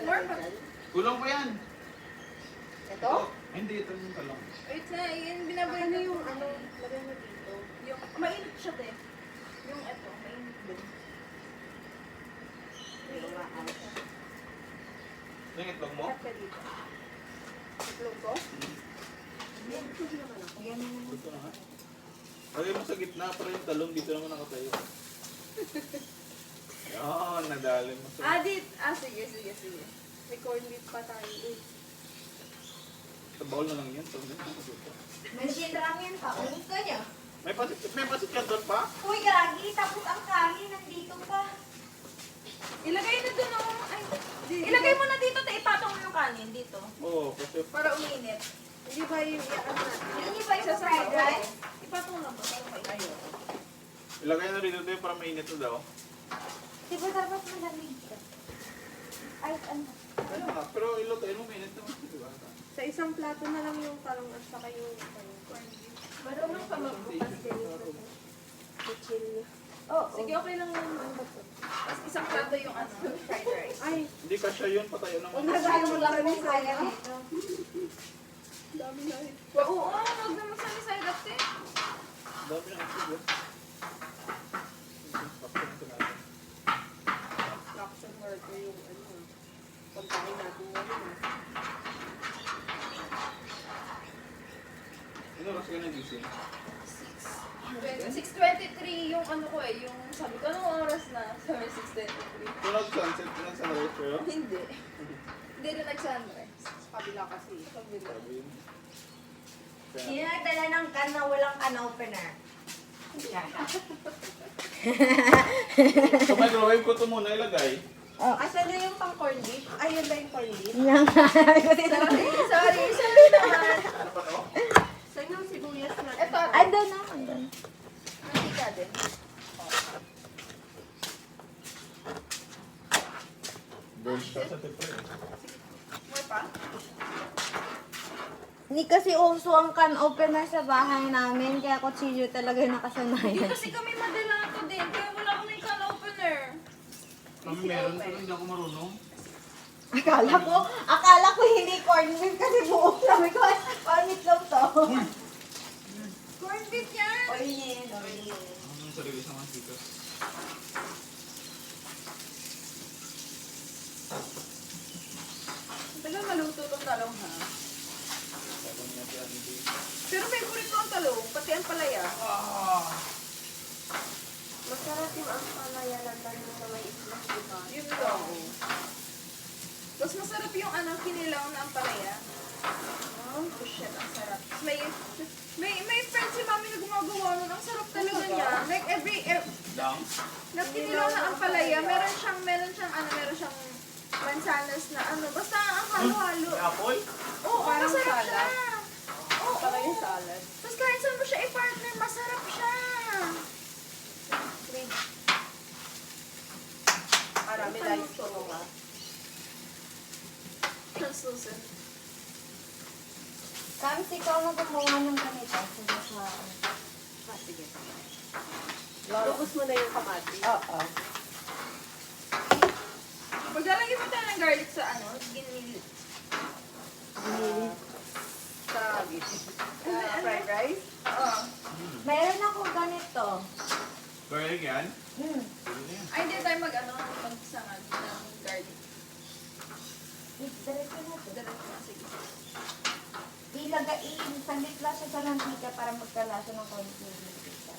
More pa. Kulang pa yan. Ito? Ay, hindi, ito yung talong. Wait na, yun binabayan na yung ano, lagay mo dito. Yung, mainit siya te. Yung ito, mainit din. Mainit siya. Yung itlog mo? Cut ka dito. Itlog ko? Ito na nga. Lagay mo sa gitna para yung talong dito naman nakatayo. Yan, nadali mo sa... Sige. May corn beef pa tayo. Sa bowl na lang yan. Talong din. May ramen pa. Ulit ka niya. May pasit ka doon pa? Uy, gagi. Tapos ang kanin nandito pa. Ilagay na doon oh. Ay, ilagay mo na dito, te. Ipatong mo yung kanin dito. Oo, kasi... Para uminit. Hindi ba yung iaan natin? Hindi ba yung fried rice? Ipatong lang ba? Para may ayaw. Ilagay na rito tayo para mainit na daw. Di ba dapat malamig ka? Ay, ano? Ay, pero ilutuin mo mainit naman. Diba? Sa isang plato na lang yung talong at saka yung corn beef. Marunong ka magbukas din ito. Kuchilyo. Oh, Sige, okay lang yung ano ba ito. Tapos isang plato yung ano, fried rice. Ay, Hindi kasya yun, patayo naman. Nagaya mo lang yung kaya nito. dami na rin. Oo, huwag naman sa side up eh. Dami na itlog. Action worker yung ano, pagkain natin ngayon. Ano oras ka nagising? 6:23 yung ano ko eh, yung sabi ko, anong oras na? Sabi 6:23. Kung nag-sunset, nag-sunrise kayo? Hindi. Hindi rin nag-sunrise. Sa kabila kasi. Sa kabila. Sabi yun. Sino nagdala ng can na walang can opener? Sa microwave ko ito muna ilagay. Asan na yung pang corn beef? Ay, yun ba yung corn beef? Sorry naman. Ano pa to? Saan yung sibuyas na? Ito, Andun na, andun. mantika din. Burns ka sa tipo eh. More pa? Hindi kasi uso ang can opener sa bahay namin, kaya kutsilyo talaga yung Hindi nakasanayan. kasi kami madalato din, kaya wala kami can opener. Kami meron, pero hindi ako marunong. Akala ko hindi corn beef kasi buo. Sabi ko, panit lang to. Corn beef yan! O yun. Ano yung sarili sa mantika? Tagal maluto itong talong ha. Tapos natin ang hindi. Pero favorite ko ang talong, pati ang palaya. Masarap yung ang palaya lang na may islas, diba? Yun lang. Tapos masarap yung ano, kinilaw na ang palaya. Oh, shit, ang sarap. May friends si mami na gumagawa nun. Ang sarap talaga niya. Like Lang? na kinilaw na ang palaya, meron siyang mansanas na ano. Basta ang halo-halo. May apple? Oo, Parang masarap salad. siya. Oo, Parang yung salad. Tapos kahit saan mo siya i-partner, masarap siya. Marami lang tulong ah. Translucent. Kami ikaw na gumawa ng ganito. Sige sa... Sige. Lubos mo na yung kamati. Oo. Maglalagay mo tayo ng garlic sa ano, ginili. Sa fried rice? Oo. Meron akong ganito. Garlic yan? Hmm. Pwede na yan. Ay, hindi tayo mag-sangan ng garlic. Diretso na to. Diretso na, sige. Sandit lang siya sa mantika para magkalasa ng konti yung mantika.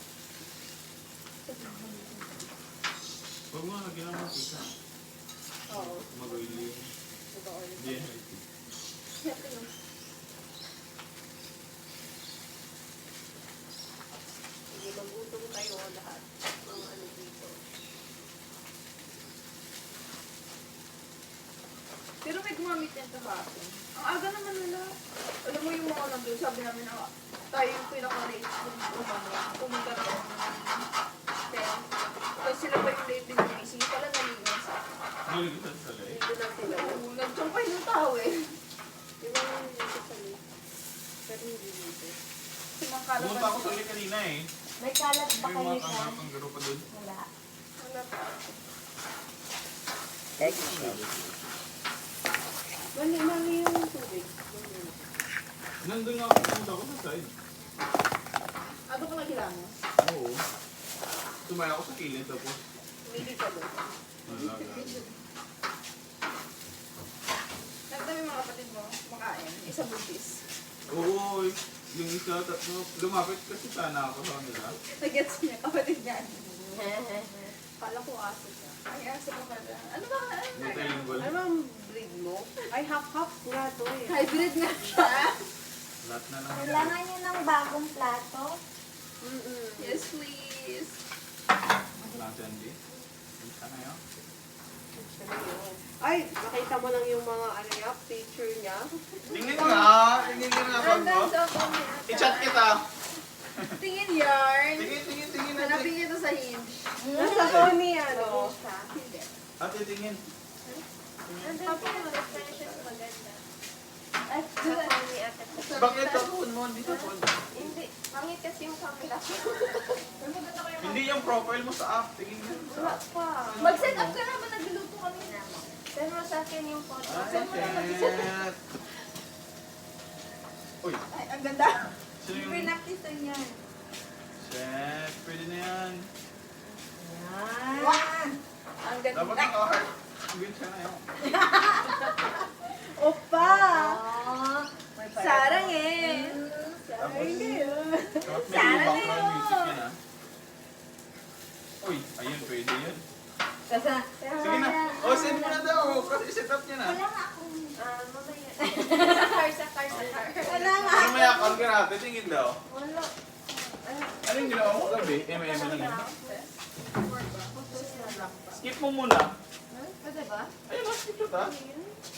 Huwag mo lagyan ng mantika. Oo. Mag-oily yun. Hindi yan healthy. Sige, mag-utong tayo lahat. Mga ano dito. Pero may gumamit yan sa baso. Ang aga naman nila. Alam mo yung mga nandun, sabi namin na tayo yung pinaka-late pumunta na ako ng 10. Tapos sila pa yung late din gumising. Yung pala naliwan sa Galing ka sa salay. dito lang sila. Nagsampay ng tao eh. Di ba yung dito sa late? Pero hindi dito. Si Mang Kalaban. Pumunta ako sa ulit kanina eh. May kalat ba May kayo mga dyan? kanggaro pa doon. Wala. Wala pa. Sabi ko. Nandun nga ako, pumunta ko sa side. Ano ko nagila mo? Oo. Sumaya ako sa kilid tapos. Hindi ka doon. Wala. Nagdami mga kapatid mo, kumakain. Isa buntis. Oo, yung isa, tatlo, lumapit kasi sana ako sa kanila. Nag-gets niya, kapatid niya. Kala ko aso ka. Ay, aso ka pala. Ano ba? Multilingual. Ano ang breed mo? Ay, half-half nga to eh. Hybrid nga siya. Lahat na lang. Kailangan nyo ng bagong plato. Yes, please. Lang Sandy. Sana yun. Ay, nakita mo lang yung mga ano niya, picture niya. Tingin nga! Tingin nga pag mo. Andun sa comment. I-chat kita. Tingin yarn. Tingin. Hanapin niyo to sa hinge. Nasa Sony, ano. Hindi. Ate, tingin. At Bakit sa phone mo? Hindi sa phone. hindi, pangit kasi yung camera. Hindi yung profile mo sa app. Tingin nga sa Wala app. pa. Mag-set up ka na ba? Nagluluto kami. Send mo sa akin yung photo. Ay, Send mo na shit. Uy, Ay, ang ganda. sino yung... Pinaktisan yan. Shit, pwede na yan. Yan. Ang ganda. Dapat naka-heart. Good siya na yun. Opa! Oh, Sarang eh. Tapos, tapos may background music yan ah. Uy, ayun, pwede yun. Sige na. Oh, send mo na daw. Kasi set up niya na. Wala nga akong... mamaya. Sa car. Wala nga. Ano may account ka natin? Tingin daw. Wala. Anong ginawa mo gabi? MM lang yun. Skip mo muna. Pwede ba? Ayun, skip mo ta.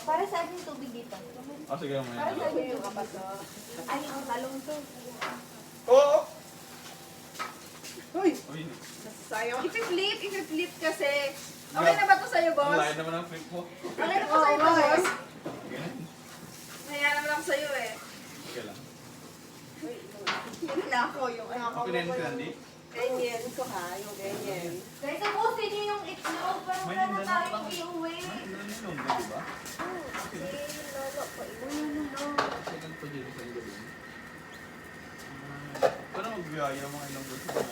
Para sa akin tubig dito. Oh, sige mo Para sa yan. akin yung kapaso. Ay, ang talong to. Oo. Uy, Uy, sayang. I-flip kasi. Okay na ba to sa'yo, ang boss? layo naman ang flip mo. Okay na ba sa'yo, boss? Ganun. Naya naman ako sa'yo eh. Okay lang. Yun na ako yung ano. Okay na yun, Candy. Ganyan ko ha, yung ganyan. Guys, ubusin niyo yung itlog. Pero May wala na hindan tayong lang. iuwi. Ano yung number, di ba? Si Lolo po. Second pa dito sa gabi. Paano magbiyaya mga ilang beses na?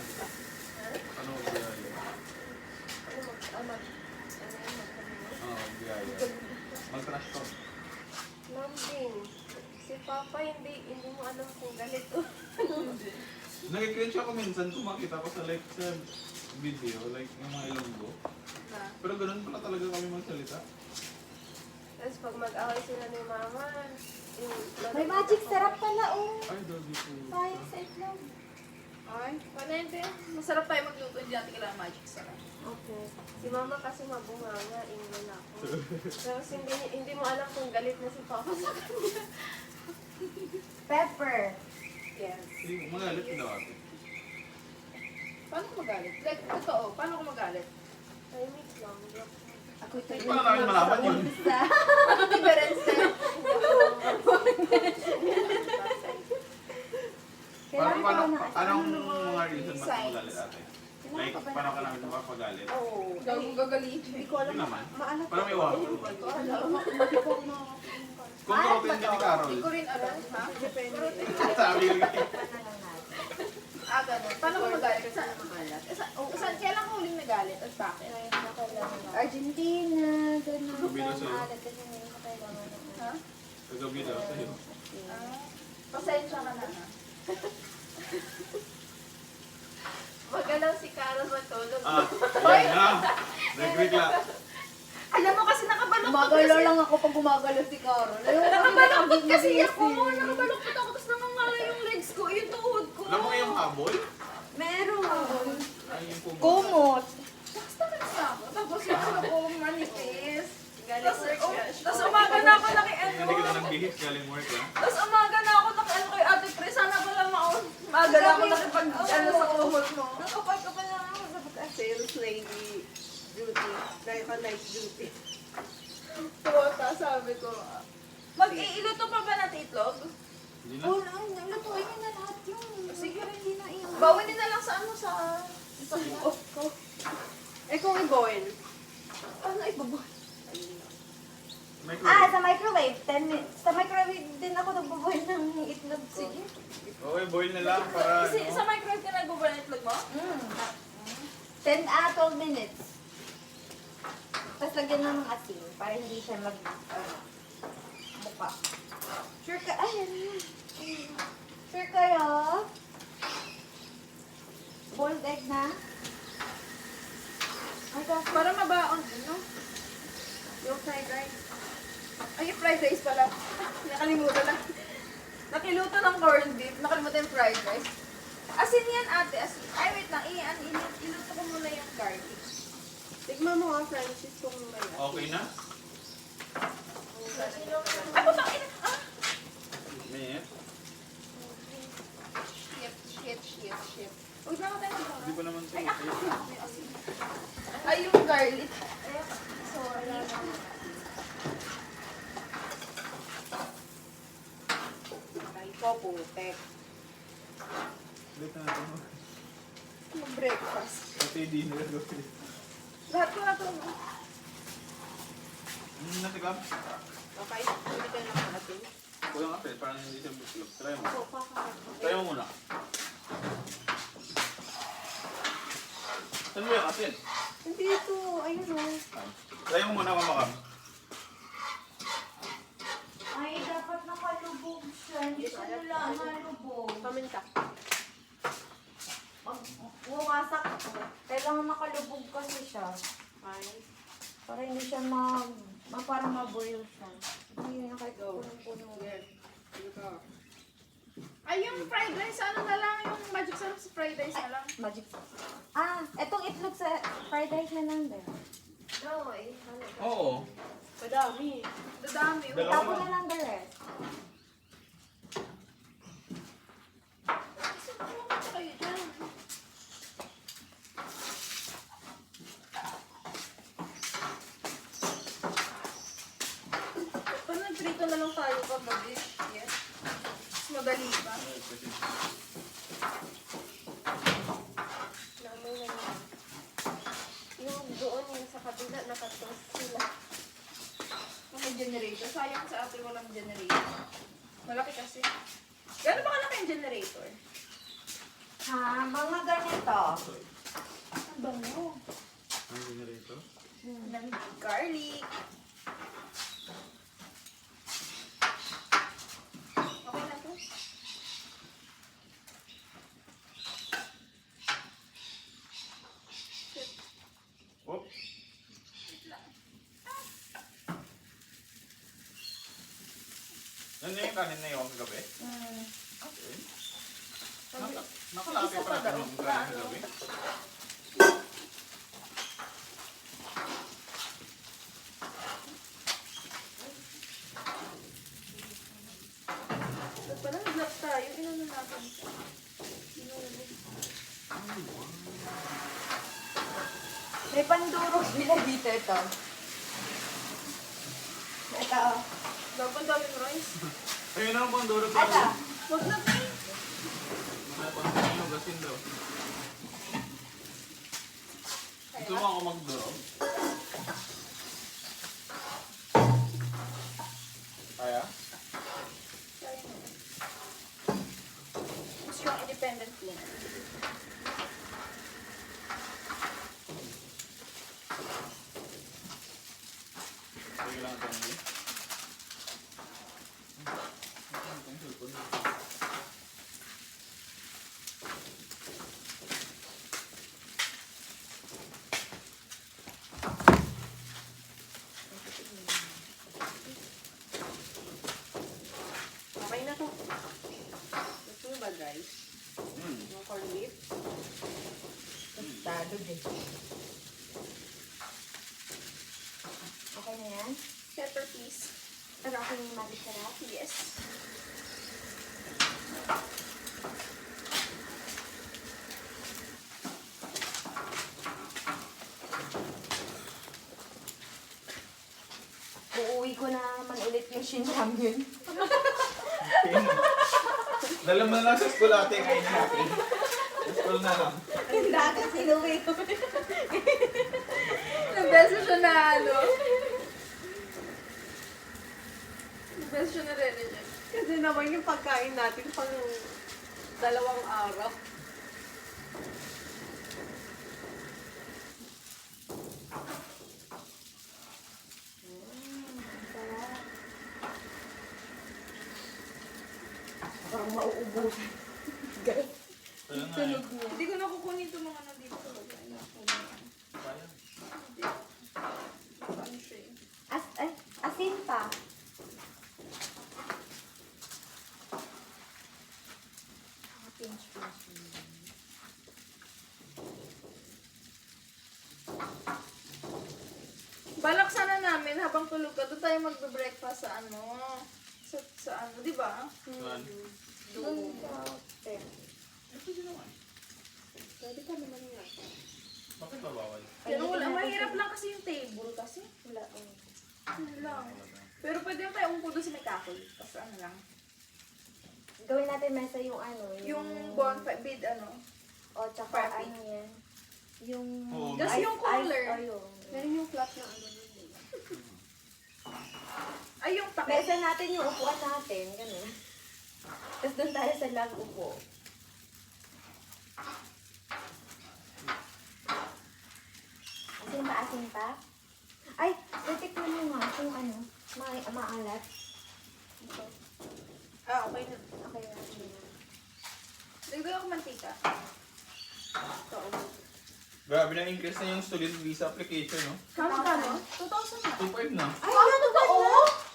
Paano magbiyaya? Oo, magbiyaya. Mag-trash talk. Lambing. Si Papa, hindi mo alam kung ganito. Nag-cringe ako minsan kung makita ko sa like sa video, like yung mga ilonggo. Pero ganun pala talaga kami magsalita. Tapos pag mag-away sila ni Mama, may magic sarap pala, oh. Ay, doggy po. Tayo sa itlog. Ay, paano yun, te? Masarap tayo magluto dyan. Kailangan magic sarap. Okay. Si Mama kasi mabunganga, ingin ako. Tapos hindi mo alam kung galit na si Papa sa kanya. Pepper. Yes. Hindi, magalit ka daw ate. Paano ko magalit? Like, totoo. Paano ko magalit? Timing lang. Ako Hindi pa namin malaman yun. Ano difference na? Anong mga reason ba't ka magalit ate? Like, paano ka namin mapapagalit? Oo. Gagong gagali. Hindi ko alam. Hindi naman. Maalala Parang may wako. Kung turutin ka ni Carol. Hindi ko rin alam, ha? Depende. Sabi ko Ganun. Paano ko magalit? Saan kailan ko huling nagalit? At bakit? Argentina, ganun. Kabila sa'yo. Maalat kasi ngayon sa kailangan naman. Ha? kagabi daw sa'yo. Pasensya ka na, ha? Magalaw si Carol matulog. Yan na. Nagregla. Alam mo kasi nakabaloktot Gumagalaw kasi. lang ako pag gumagalaw si Carol. Nakabaloktot kasi ako. Nakabaloktot ako. Tapos namangala yung legs ko. Yung tuhod ko. Alam mo yung habol? Meron. Ay, yung pumot. Kumot. Basta na ako. Tapos yung ano ko manipis. Galing Tapos work yan. tapos umaga na ako naki ano. Hindi ka na nagbihis galing work ha? Tapos umaga na ako naki ano kay Ate Pres. Sana pala maon. Umaga na ako nakipag ano sa kumot mo. Nakapag ka pa na ako. Sales lady duty. Dahil ka night duty. Tuwata sabi ko. Mag-iiluto pa ba natin itlog? Hindi na. Oh, lutuin niyo na lahat yun. Sige rin, hindi na iyon. Bawin din na lang sa ano sa off ko. Eh kung i-boil. Ano ibabaw? Microwave. Sa microwave. microwave, 10 minutes. Sa microwave din ako nagbubuhay ng itlog ko. Sige. Okay, boil na lang para Kasi ano. sa microwave ka nag-boil ng itlog mo? 12 minutes. Tapos lagyan lang ng asin para hindi siya buka. Sure ka? Ay, ano yun? Sure kayo? Boiled egg na? Ay, kasi Para mabaon, ano? Yung fried rice. Ay, yung fried rice pala. Nakalimutan lang. Nakiluto ng corned beef. Nakalimutan yung fried rice. Asin yan, ate. Asin. Ay, wait lang. Iluto ko muna yung garlic. Tignan mo nga, Francis, kung may Okay na? Ay, putang ina! Ah! Minute? Shit. Uy, baka tayo mag Hindi pa naman ito. Ay, asin. Ay, yung garlic. Ay, sorry. Ay ko, putek. Ulit na natin. Yung breakfast. Pati dinner gawin. Lahat ko na ito. No? Natikam? Okay, hindi ka lang natin. Kulang nga pwede, parang hindi siya buslog. Try mo. Try mo muna. Saan mo yung asin? Hindi ito. Ayun o. Try mo muna, mamakam. ay, dapat nakalubog siya. Hindi siya nila nalubog. Paminta. Bumasak ko. Kailangan nakalubog kasi siya. Ay. Para hindi siya parang ma-boil siya. Hindi na kahit punong-puno. Ay, yung fried rice, ano na lang? Yung magic sarap sa fried rice na lang. Magic sauce. Etong itlog sa fried rice na lang din. No, eh. Ano? Oo. Madami. Dadami. Dalawa. Tapos na lang the rest. Kasi pumunta kayo dyan. Pag nagprito na lang tayo pag mag-dish, yes. Mas madali ba? Namoy na yun. Yung doon, yung sa kabila, nakatoast sila. Kung may generator. Sayang sa ate walang generator. Malaki kasi. Gano'n ba kalaki yung generator? Ha, mga ganito. Ang bango. Ang generator? Ng garlic. Okay na to? Oh. Ano yung kanin na yung kagabi? Okay. Nakalaki pa natin yung kanin kagabi. Ba't pala nag-lock tayo? Inano natin siya? May panduro sila dito ito. Ito. Dapat daming rice. Ayun ang pang duro Ito. pa. Huwag na tayo. Mga pang gasin daw. Gusto mo ako magduro? Kaya? Gusto yung independent cleaner. Sige lang ito nili. Okay na to. Gusto mo ba, guys? Yung corned beef? Tostado din. Okay na yan? Pepper please. Pero ako yung mag-sarap. Yes. Uuwi ko na naman ulit yung shinramyun. Dala mo na lang sa school ate kainin natin. Sa school na lang. Yung dagat, inuwi ko. Ilang beses siya na ano. Beses siya nare-reject. Kasi naman yung pagkain natin pang 2 araw. Sarap. Parang mauubusan. Guys, Kaya nga eh. tunog niya. Hindi ko na kukunin itong mga nandito sa loob. Ay, Sayang. hindi. Ano siya eh. Asin pa. Pinch. Balak sana namin habang tulog ka, doon tayo magbe-breakfast sa ano. Sa ano, di ba? Saan? Doon sa hotel. Pwede naman. Pwede ka naman nga. Bakit ba bawal? Pero wala, mahirap lang kasi yung table kasi. Wala. Yun lang. Pero pwede lang tayo umupo doon sa may kahoy. Tapos ano lang. Gawin natin mesa yung ano. Yung bonfire, bid ano. O, tsaka Party. ano yan. Yung... Oo. Tapos yung cooler. Ayun. Meron yung flat na ano yun. Ay, yung takip. Mesa natin yung upuan natin. Ganun. Tapos doon tayo sa lab upo. Asin pa? Ay, natikman mo nga kung ano, maalat. Ito. Ah, okay na. Okay na. Okay na. Dagdag ako mantika. Ito, Grabe na increase na yung student visa application, no? Kano? 2,000 na. 2.5 na. Ay, ano totoo?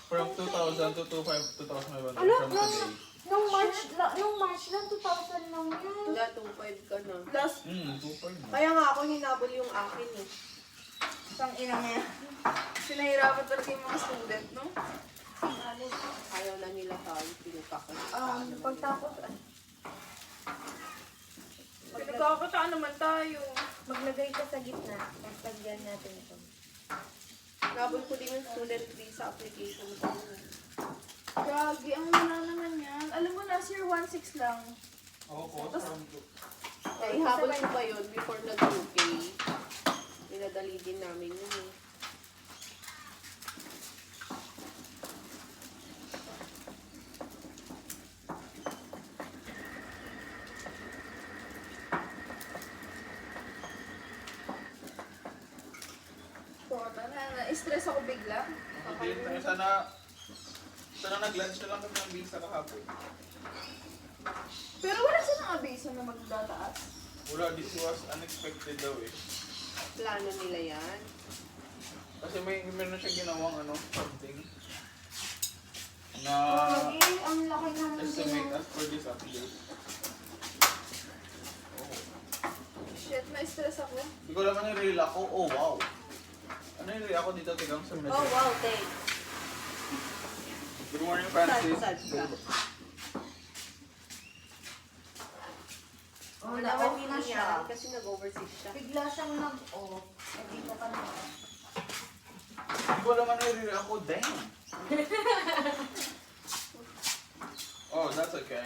From 2,000 to 2,500 Ano? from today. Nung March lang, 2,000 lang yan. wala, 2.5 ka na. Plus, 2.5 na. Kaya nga ako hinabol yung akin eh. pang ina niya. Sinahirapan talaga yung mga student, no? Ayaw na nila tayo, pinagkakal. Pagtapos, Pinagkakataan naman tayo. maglagay ka sa gitna. Tapos lagyan natin ito. Hinabol ko din yung student visa application ko. Gagi, ang wala naman yan. Alam mo, last year 1,600 lang. Oo po, from Kaya ihabol ko pa yun before nag-UK. Pinadali din namin yun eh. Kota na. Na-stress ako bigla. Hindi tayo sana nag-lunch na lang kami ng visa kahapon. Pero wala silang abiso na magdataas. Wala, this was unexpected daw eh. Plano nila yan. Kasi meron siya ginawang something na Lagi, ang laki naman estimate as per this update. Shit, na-stress ako. Hindi ko naman yung reel ako, oh wow. Ano yung reel ako dito, tigang sa message. Oh wow, thanks. Good morning, Francis. Sad ka. Oh, Naman na-off hindi na siya. yan kasi nag-overseas siya. Bigla siyang nag-off. Eh, dito ka na. Hindi ko naman yung reel ako, damn. Oh, that's okay.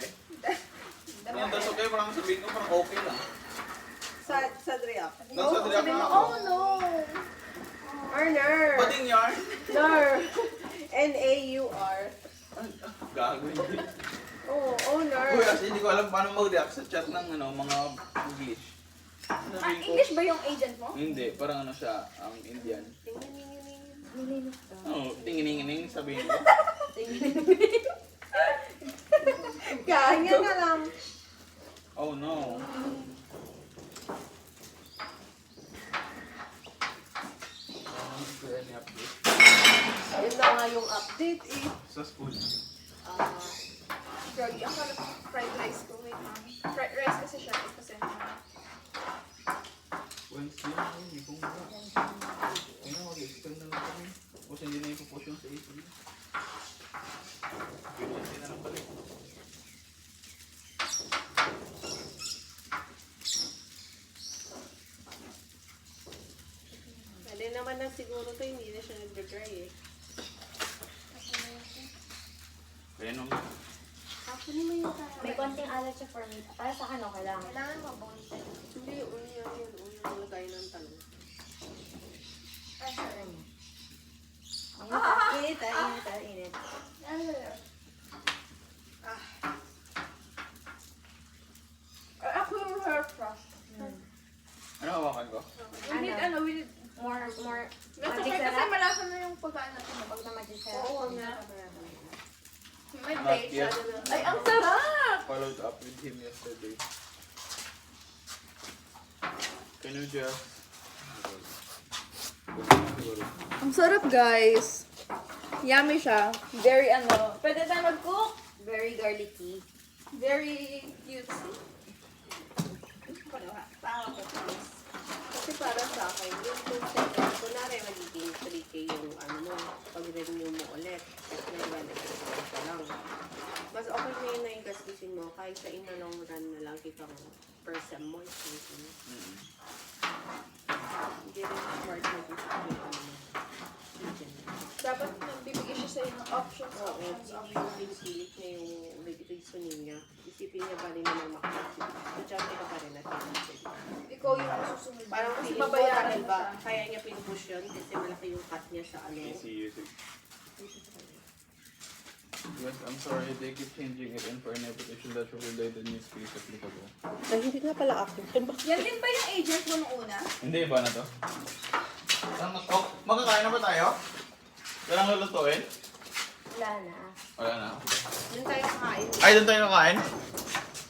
No, that's okay, parang sabihin ko, parang okay lang. Sad react. Nasa Sabi direct mo, na oh ako. no! Arner! Bading yarn. Nar! N-A-U-R. Gago hindi. Oh, owner. Uy, kasi hindi ko alam paano mag-react sa chat ng mga English. Ah, Sabihin ko, English ba yung agent mo? hindi, parang siya, ang Indian. Nilinis ka. Oo, tingin-tingin sabihin ko. Kanya na lang. Oh no. Any update? Yun na nga yung update eh. Sa school. Gagi, ang kalap ko fried rice ko. Wait, ma'am. Fried rice kasi siya. Kasi Wednesday na hindi ko nga. Kaya mag-extend na lang kami. Kasi hindi na ipupush yung sa AC. Wednesday na lang balik. Pwede naman na siguro to, hindi na siya nag-dry eh. Kaya naman. Actually, may tayo. May konting alat siya for me. Para sa ano, kailangan. Kailangan mabunta. Hindi, unya yun. Unya lagay ng talong. Init, init. ano ba yun? na. May Not plate. yet. Ay, ang sarap! Followed up with him yesterday. Can you just... Ang sarap, guys. Yummy siya. Very pwede tayo mag-cook. Very garlicky. Very cutesy. Kasi para sa akin, yung concept, kunwari magiging 3K yung ano mo, pag-renew mo ulit. Kasi benefits ka lang. Mas okay na yun na yung gastusin mo, kahit sa in a long run na lang kitang per sem mo. Hindi rin smart na gusto yung ano mo. Dapat nagbibigay siya sa'yo ng options. Oo, hindi yung pinipilit niya yung reasoning niya. Isipin niya ba rin naman makakasip. Kutsante ka pa rin at Ikaw yung masusunod. parang Kasi feeling ko babayaran dahil mo ba, siya. kaya niya pinupush yun kasi malaki yung cut niya sa ano. Easy usage. Yes, I'm sorry, they keep changing it in for an application that will relay the new space applicable. Ay, hindi nga pala ako. Yan din ba yung agent mo nung una? Hindi, iba na to. Oh, magkakain na ba tayo? Walang lulutuin? Wala na. Wala na. Doon tayo kakain. Ay, doon tayo kakain?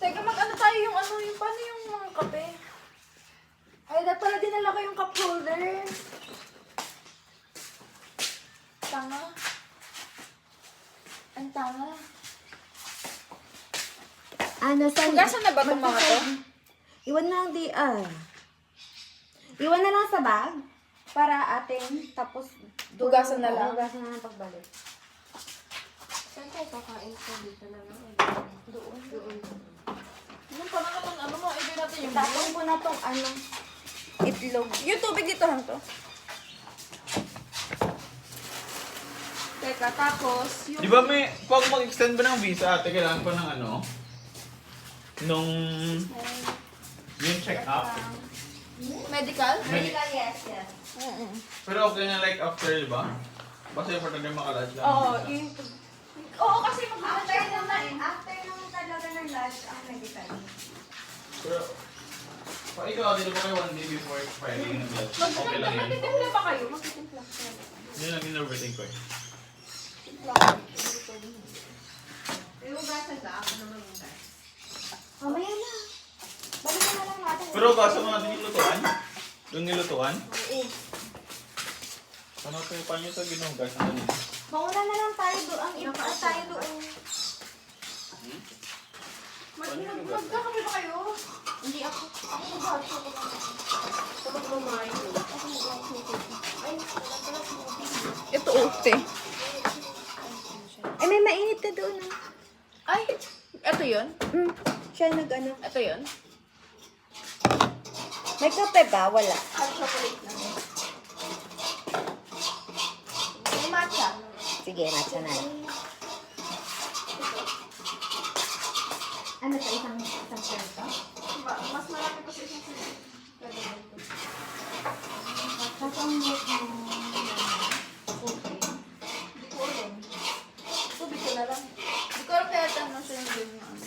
Teka, mag-ano tayo yung paano yung mga kape? Ay, dapat pala dinala ko yung cup holder. Tanga. Ang tanga. Ano, saan? Hugasan na ba itong mga to? Iwan na lang Iwan na lang sa bag. Para atin, tapos... Hugasan na lang? Hugasan na lang pagbalik. Saan tayo kakain sa dito na lang? Doon. Yung parang ano mo, ibig natin yung Tapos ko na tong itlog. Yung tubig dito lang to. Teka, tapos yung... Di ba may, pag mag-extend ba ng visa, ate, kailangan pa ng ano? Nung... Yung check-up. Medical? Yes, yes. Pero okay na like after, di ba? Basta importante na makalad lang. Oo, yung... Oo, kasi mag-after After na eh. after naman talaga ng lunch ang medical. Pero, pa ikaw, di ba kayo 1 day before expiring ng blood? Okay lang yun. Magtitimpla ba kayo? Magtitimpla. Yun lang yung overthink ko eh. Yung hugasan ka, ako naman yung gas. Mamaya na. Balikan na lang natin. Pero basta mo natin yung lutuan? Yung nilutuan? Oo. Ano tayo pa nyo sa ginugas? Ano? Mauna na lang tayo doon. Ang iba tayo doon. Magkakape ba kayo? Hindi ako. Ako mag-hotso ko lang. Kapag bumain mo, Ako mag-hotso ko. Ay, wala pala smoothie. Ito ute. Ay, may mainit na doon. Ay, ito yun? Siya nag-ano. Ito yun? May kape ba? Wala. Hot chocolate na. May matcha. Sige, matcha na lang. Ano to? Isang serto? Mas marami pa sa isang sila. Kasang milk mo. Okay. Hindi ko alam. Tubig ko na lang. Hindi ko alam kaya tanong siya yung game na ano.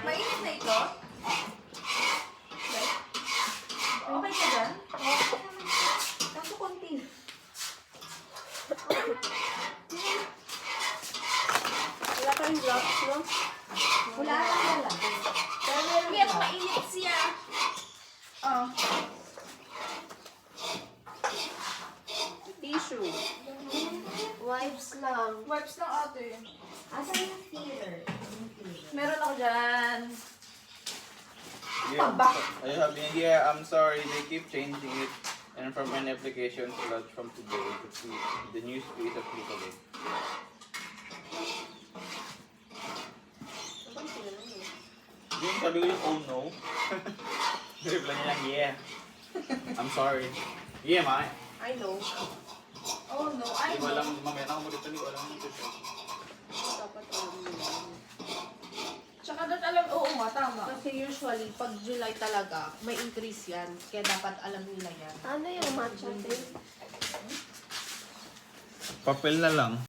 Mainit na ito? Okay ka dyan? Kaso konti. wala kang gloves, no? Wala lang wala. Kaya mainit siya. Oh. Tissue. Wipes lang. Wipes lang ate. Asan yung stealer? Meron ako dyan. Yeah, are you having? Yeah, I'm sorry. They keep changing it, and from an application to launch from today to see the new space applicable. Yung sabi ko yung oh no. Reply niya lang yeah. I'm sorry. Yeah, ma. I know. Oh no, I Di ko alam, mamaya na ako dito, hindi ko alam yung ito. Dapat alam mo yan. Tsaka doon alam, oo nga, tama. Kasi usually, pag July talaga, may increase yan. Kaya dapat alam nila yan. Ano yung matcha thing? Papel na lang.